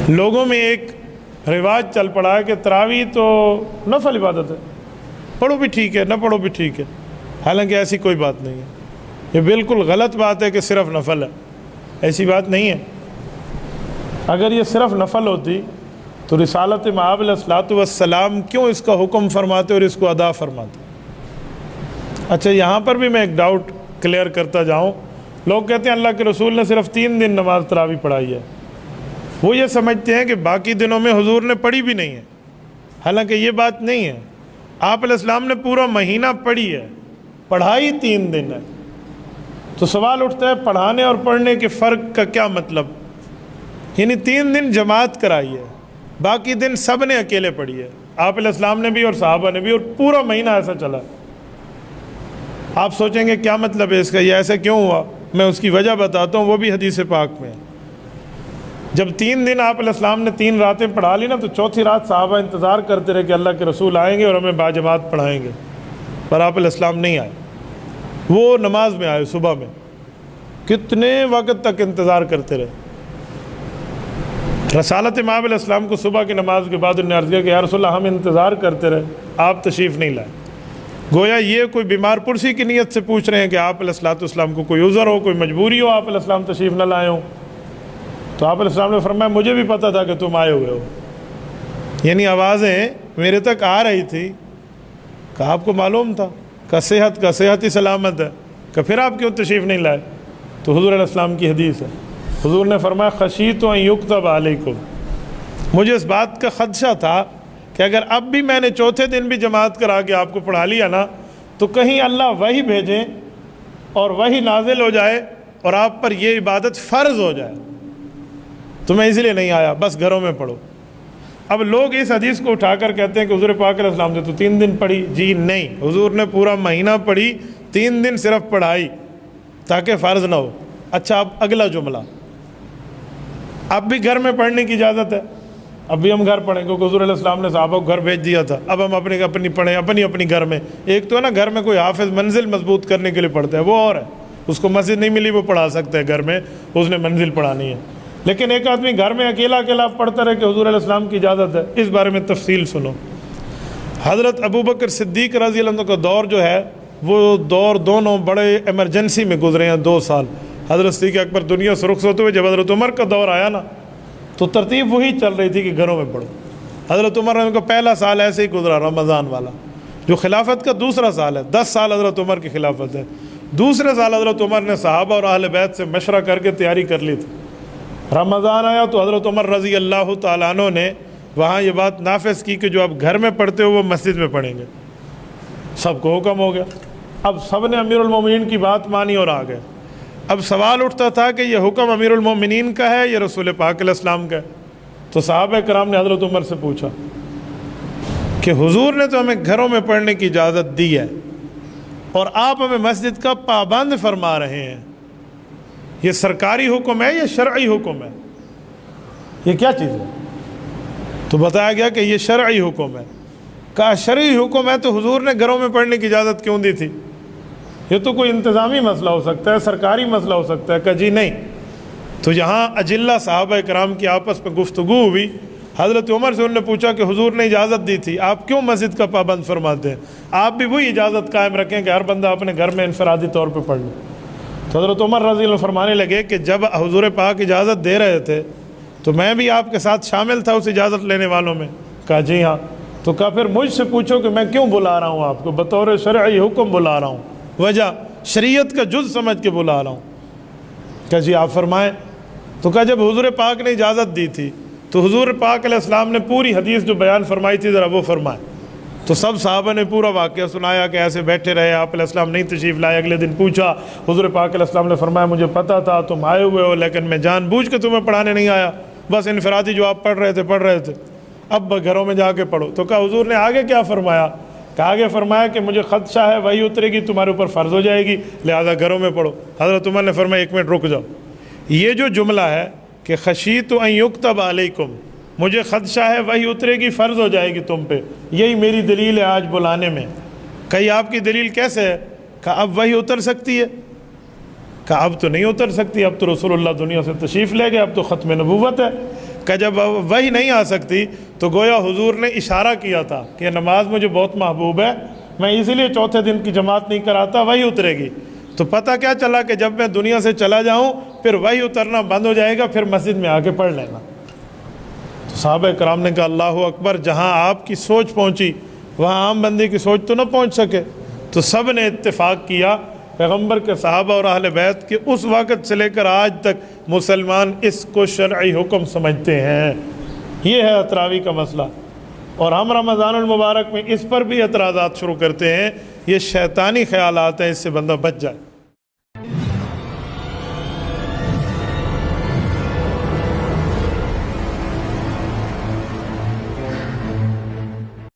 لوگوں میں ایک رواج چل پڑا ہے کہ تراویح تو نفل عبادت ہے، پڑھو بھی ٹھیک ہے نہ پڑھو بھی ٹھیک ہے، حالانکہ ایسی کوئی بات نہیں ہے۔ یہ بالکل غلط بات ہے کہ صرف نفل ہے، ایسی بات نہیں ہے۔ اگر یہ صرف نفل ہوتی تو رسالت مآب علیہ الصلوۃ والسلام کیوں اس کا حکم فرماتے اور اس کو ادا فرماتے؟ اچھا، یہاں پر بھی میں ایک ڈاؤٹ کلیئر کرتا جاؤں۔ لوگ کہتے ہیں اللہ کے رسول نے صرف 3 دن نماز تراویح پڑھائی ہے، وہ یہ سمجھتے ہیں کہ باقی دنوں میں حضور نے پڑھی بھی نہیں ہے، حالانکہ یہ بات نہیں ہے۔ آپ علیہ السلام نے پورا مہینہ پڑھی ہے، پڑھائی 3 دن ہے۔ تو سوال اٹھتا ہے پڑھانے اور پڑھنے کے فرق کا کیا مطلب؟ یعنی 3 دن جماعت کرائی ہے، باقی دن سب نے اکیلے پڑھی ہے، آپ علیہ السلام نے بھی اور صحابہ نے بھی، اور پورا مہینہ ایسا چلا۔ آپ سوچیں گے کیا مطلب ہے اس کا، یہ ایسے کیوں ہوا؟ میں اس کی وجہ بتاتا ہوں، وہ بھی حدیث پاک میں ہے۔ جب 3 دن آپ علیہ السلام نے 3 راتیں پڑھا لی نا، تو چوتھی رات صحابہ انتظار کرتے رہے کہ اللہ کے رسول آئیں گے اور ہمیں باجماعت پڑھائیں گے، پر آپ علیہ السلام نہیں آئے۔ وہ نماز میں آئے صبح میں، کتنے وقت تک انتظار کرتے رہے۔ رسالت مآب علیہ السلام کو صبح کی نماز کے بعد انہوں نے عرض کیا کہ یا رسول اللہ ہم انتظار کرتے رہے، آپ تشریف نہیں لائے۔ گویا یہ کوئی بیمار پرسی کی نیت سے پوچھ رہے ہیں کہ آپ علیہ السلام کو کوئی عذر ہو، کوئی مجبوری ہو، آپ علیہ السلام تشریف نہ لائے ہوں۔ تو آپ علیہ السلام نے فرمایا مجھے بھی پتہ تھا کہ تم آئے ہوئے ہو، یعنی آوازیں میرے تک آ رہی تھی کہ آپ کو معلوم تھا کہ صحت ہی سلامت ہے، کہ پھر آپ کیوں تشریف نہیں لائے؟ تو حضور علیہ السلام کی حدیث ہے، حضور نے فرمایا خشیت ان یکتب علیکم، مجھے اس بات کا خدشہ تھا کہ اگر اب بھی میں نے چوتھے دن بھی جماعت کرا کے آپ کو پڑھا لیا نا، تو کہیں اللہ وہی بھیجیں اور وہی نازل ہو جائے اور آپ پر یہ عبادت فرض ہو جائے، تو میں اس لیے نہیں آیا، بس گھروں میں پڑھو۔ اب لوگ اس حدیث کو اٹھا کر کہتے ہیں کہ حضور پاک علیہ السلام نے تو 3 دن پڑھی۔ جی نہیں، حضور نے پورا مہینہ پڑھی، 3 دن صرف پڑھائی تاکہ فرض نہ ہو۔ اچھا، اب اگلا جملہ، اب بھی گھر میں پڑھنے کی اجازت ہے، اب بھی ہم گھر پڑھیں، کیونکہ حضور علیہ السلام نے صحابہ کو گھر بھیج دیا تھا، اب ہم اپنی پڑھیں اپنی گھر میں۔ ایک تو ہے نا گھر میں کوئی حافظ منزل مضبوط کرنے کے لیے پڑھتا ہے، وہ اور ہے، اس کو مسجد نہیں ملی وہ پڑھا سکتا ہے گھر میں، اس نے منزل پڑھانی ہے۔ لیکن ایک آدمی گھر میں اکیلا پڑھتا رہے کہ حضور علیہ السلام کی اجازت ہے، اس بارے میں تفصیل سنو۔ حضرت ابوبکر صدیق رضی اللہ عنہ کا دور جو ہے، وہ دور دونوں بڑے ایمرجنسی میں گزرے ہیں، 2 سال۔ حضرت صدیق اکبر دنیا سے رخصت ہوئے، جب حضرت عمر کا دور آیا نا، تو ترتیب وہی چل رہی تھی کہ گھروں میں پڑھو۔ حضرت عمر کا پہلا سال ایسے ہی گزرا، رمضان والا، جو خلافت کا دوسرا سال ہے، 10 سال حضرت عمر کی خلافت ہے۔ دوسرے سال حضرت عمر نے صحابہ اور اہل بیت سے مشورہ کر کے تیاری کر لی تھی۔ رمضان آیا تو حضرت عمر رضی اللہ تعالیٰ عنہ نے وہاں یہ بات نافذ کی کہ جو آپ گھر میں پڑھتے ہو وہ مسجد میں پڑھیں گے۔ سب کو حکم ہو گیا، اب سب نے امیر المومنین کی بات مانی اور آ گئے۔ اب سوال اٹھتا تھا کہ یہ حکم امیر المومنین کا ہے یا رسول پاک علیہ السلام کا ہے؟ تو صحابہ کرام نے حضرت عمر سے پوچھا کہ حضور نے تو ہمیں گھروں میں پڑھنے کی اجازت دی ہے اور آپ ہمیں مسجد کا پابند فرما رہے ہیں، یہ سرکاری حکم ہے یا شرعی حکم ہے؟ یہ کیا چیز ہے؟ تو بتایا گیا کہ یہ شرعی حکم ہے۔ کہا شرعی حکم ہے تو حضور نے گھروں میں پڑھنے کی اجازت کیوں دی تھی؟ یہ تو کوئی انتظامی مسئلہ ہو سکتا ہے، سرکاری مسئلہ ہو سکتا ہے۔ کہا جی نہیں۔ تو یہاں اجلہ صحابہ کرام کی آپس میں گفتگو ہوئی، حضرت عمر سے انہوں نے پوچھا کہ حضور نے اجازت دی تھی، آپ کیوں مسجد کا پابند فرماتے ہیں؟ آپ بھی وہی اجازت قائم رکھیں کہ ہر بندہ اپنے گھر میں انفرادی طور پہ پڑھ لے۔ تو حضرت عمر رضی اللہ عنہ فرمانے لگے کہ جب حضور پاک اجازت دے رہے تھے تو میں بھی آپ کے ساتھ شامل تھا اس اجازت لینے والوں میں۔ کہا جی ہاں۔ تو کہا پھر مجھ سے پوچھو کہ میں کیوں بلا رہا ہوں آپ کو، بطور شرعی حکم بلا رہا ہوں، وجہ شریعت کا جز سمجھ کے بلا رہا ہوں۔ کہا جی آپ فرمائیں۔ تو کہا جب حضور پاک نے اجازت دی تھی تو حضور پاک علیہ السلام نے پوری حدیث جو بیان فرمائی تھی ذرا وہ فرمائیں۔ تو سب صحابہ نے پورا واقعہ سنایا کہ ایسے بیٹھے رہے، آپ علیہ السلام نہیں تشریف لائے۔ اگلے دن پوچھا، حضور پاک علیہ السلام نے فرمایا مجھے پتہ تھا تم آئے ہوئے ہو، لیکن میں جان بوجھ کے تمہیں پڑھانے نہیں آیا، بس انفرادی جو آپ پڑھ رہے تھے، اب گھروں میں جا کے پڑھو۔ تو کہا حضور نے آگے کیا فرمایا؟ کہ آگے فرمایا کہ مجھے خدشہ ہے وہی اترے گی تمہارے اوپر فرض ہو جائے گی، لہذا گھروں میں پڑھو۔ حضرت عمر نے فرمایا 1 منٹ رک جاؤ، یہ جو جملہ ہے کہ خشیت ان یکتب علیکم، مجھے خدشہ ہے وہی اترے گی فرض ہو جائے گی تم پہ، یہی میری دلیل ہے آج بلانے میں۔ کہیں آپ کی دلیل کیسے ہے؟ کہ اب وہی اتر سکتی ہے؟ کہ اب تو نہیں اتر سکتی، اب تو رسول اللہ دنیا سے تشریف لے گئے، اب تو ختم نبوت ہے۔ کہ جب وہی نہیں آ سکتی تو گویا حضور نے اشارہ کیا تھا کہ نماز مجھے بہت محبوب ہے، میں اسی لیے چوتھے دن کی جماعت نہیں کراتا، وہی اترے گی۔ تو پتہ کیا چلا کہ جب میں دنیا سے چلا جاؤں پھر وہی اترنا بند ہو جائے گا، پھر مسجد میں آ کے پڑھ لینا۔ تو صحابہ کرام نے کہا اللہ اکبر، جہاں آپ کی سوچ پہنچی وہاں عام بندے کی سوچ تو نہ پہنچ سکے۔ تو سب نے اتفاق کیا، پیغمبر کے صحابہ اور اہل بیت کے اس وقت سے لے کر آج تک مسلمان اس کو شرعی حکم سمجھتے ہیں۔ یہ ہے تراویح کا مسئلہ، اور ہم رمضان المبارک میں اس پر بھی اعتراضات شروع کرتے ہیں، یہ شیطانی خیالات ہیں، اس سے بندہ بچ جائے۔